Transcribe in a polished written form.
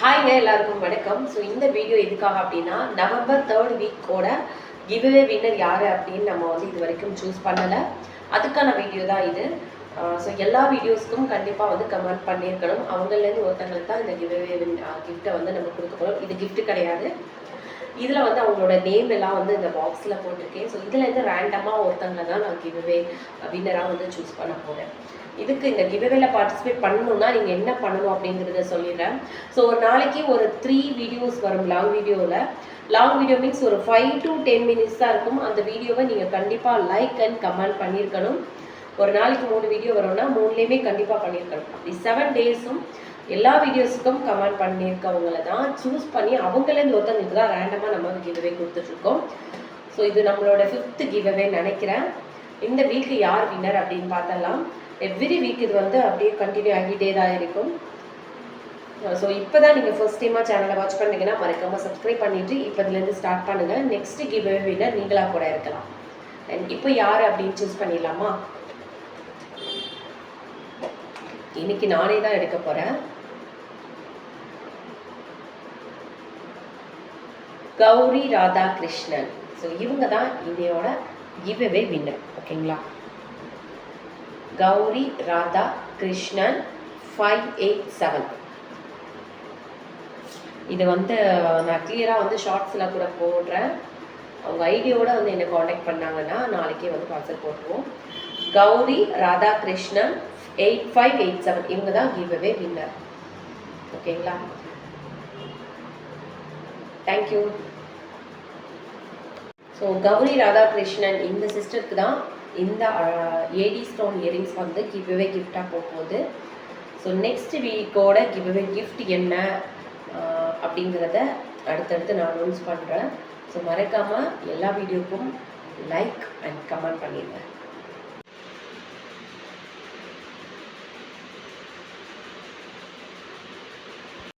ஹாய்ங்க, எல்லாருக்கும் வணக்கம். ஸோ இந்த வீடியோ எதுக்காக அப்படின்னா, நவம்பர் 3rd வீக்கோட கிவ்அவே வின்னர் யார் அப்படின்னு நம்ம வந்து இது வரைக்கும் சூஸ் பண்ணலை. அதுக்கான வீடியோ தான் இது. ஸோ எல்லா வீடியோஸ்க்கும் கண்டிப்பாக வந்து கமெண்ட் பண்ணியிருக்கணும். அவங்கலேருந்து ஒருத்தங்களுக்கு தான் இந்த கிவ்அவே கிஃப்ட்டை வந்து நம்ம கொடுக்க போகிறோம். இது கிஃப்ட்டு கிடையாது. இதில் வந்து அவங்களோட நேம் எல்லாம் வந்து இந்த பாக்ஸில் போட்டிருக்கேன். ஸோ இதுலேருந்து ரேண்டமாக ஒருத்தங்களை தான் நான் கிவ்அவே வின்னராக வந்து சூஸ் பண்ண போகிறேன். இதுக்கு இந்த கிவ்அவேல பார்ட்டிசிபேட் பண்ணணும்னா நீங்கள் என்ன பண்ணணும் அப்படிங்கிறத சொல்லிடுறேன். ஸோ ஒரு நாளைக்கு ஒரு 3 வீடியோஸ் வரும் லாங் வீடியோவில். லாங் வீடியோ மீன்ஸ் ஒரு 5 to 10 மினிட்ஸ் தான் இருக்கும். அந்த வீடியோவை நீங்கள் கண்டிப்பாக லைக் அண்ட் கமெண்ட் பண்ணியிருக்கணும். ஒரு நாளைக்கு 3 வீடியோ வரும்னா 3லேயுமே கண்டிப்பாக பண்ணியிருக்கணும். அப்படி 7 டேஸும் எல்லா வீடியோஸுக்கும் கமெண்ட் பண்ணியிருக்கவங்களை தான் சூஸ் பண்ணி அவங்களேருந்து ஒருத்தவங்களுக்கு தான் ரேண்டமாக நம்ம கிவ்அவே கொடுத்துட்ருக்கோம். ஸோ இது நம்மளோட 5th கிவ்அவே நினைக்கிறேன். இந்த வீக்கு யார் வின்னர் அப்படின்னு பார்த்தலாம். எவ்ரி வீக் இது வந்து அப்படியே கண்டினியூ ஆகிட்டே தான் இருக்கும். ஸோ இப்போ தான் நீங்கள் ஃபர்ஸ்ட் டைமாக சேனலை வாட்ச் பண்ணுறீங்கன்னா மறக்காமல் சப்ஸ்கிரைப் பண்ணிவிட்டு இப்போ இதுலேருந்து ஸ்டார்ட் பண்ணுங்கள். நெக்ஸ்ட் கிவ்அவே வின்னர் நீங்களாக கூட இருக்கலாம். அண்ட் இப்போ யார் அப்படின்னு சூஸ் பண்ணிடலாமா? இன்னைக்கு நானே தான் எடுக்க போகிறேன். கௌரி ராதாகிருஷ்ணன். ஸோ இவங்க தான் இன்னையோட கிவ்அவே வின்னர். ஓகேங்களா? கௌரி ராதா கிருஷ்ணன் 587. இது வந்து நான் கிளியராக வந்து ஷார்ட்ஸில் கூட போடுறேன். அவங்க ஐடியோட வந்து என்னை காண்டாக்ட் பண்ணாங்கன்னா நாளைக்கே வந்து பார்சல் போட்டுருவோம். கௌரி ராதா கிருஷ்ணன் 8587 இவங்க தான் கிவ்அவே வின்னர். ஓகேங்களா? தேங்க்யூ. ஸோ கௌரி ராதாகிருஷ்ணன் இந்த சிஸ்டருக்கு தான் இந்த ஏடி ஸ்டோன் இயரிங்ஸ் வந்து கிவ்அவே கிஃப்டாக போகும்போது. ஸோ நெக்ஸ்ட் வீக்கோட கிவ்அவே கிஃப்ட் என்ன அப்படிங்கிறத அடுத்தடுத்து நான் அனௌன்ஸ் பண்ணுறேன். ஸோ மறக்காமல் எல்லா வீடியோக்கும் லைக் அண்ட் கமெண்ட் பண்ணிடுவேன்.